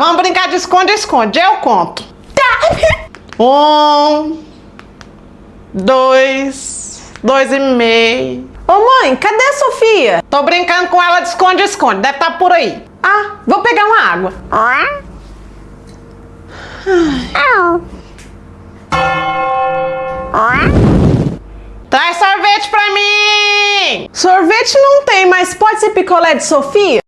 vamos brincar de esconde-esconde. Eu conto. Tá. 1, 2, 2,5. Ô mãe, cadê a Sofia? Tô brincando com ela de esconde-esconde. Deve estar por aí. Ah, vou pegar uma água. Traz sorvete pra mim! Sorvete não tem, mas pode ser picolé de Sofia?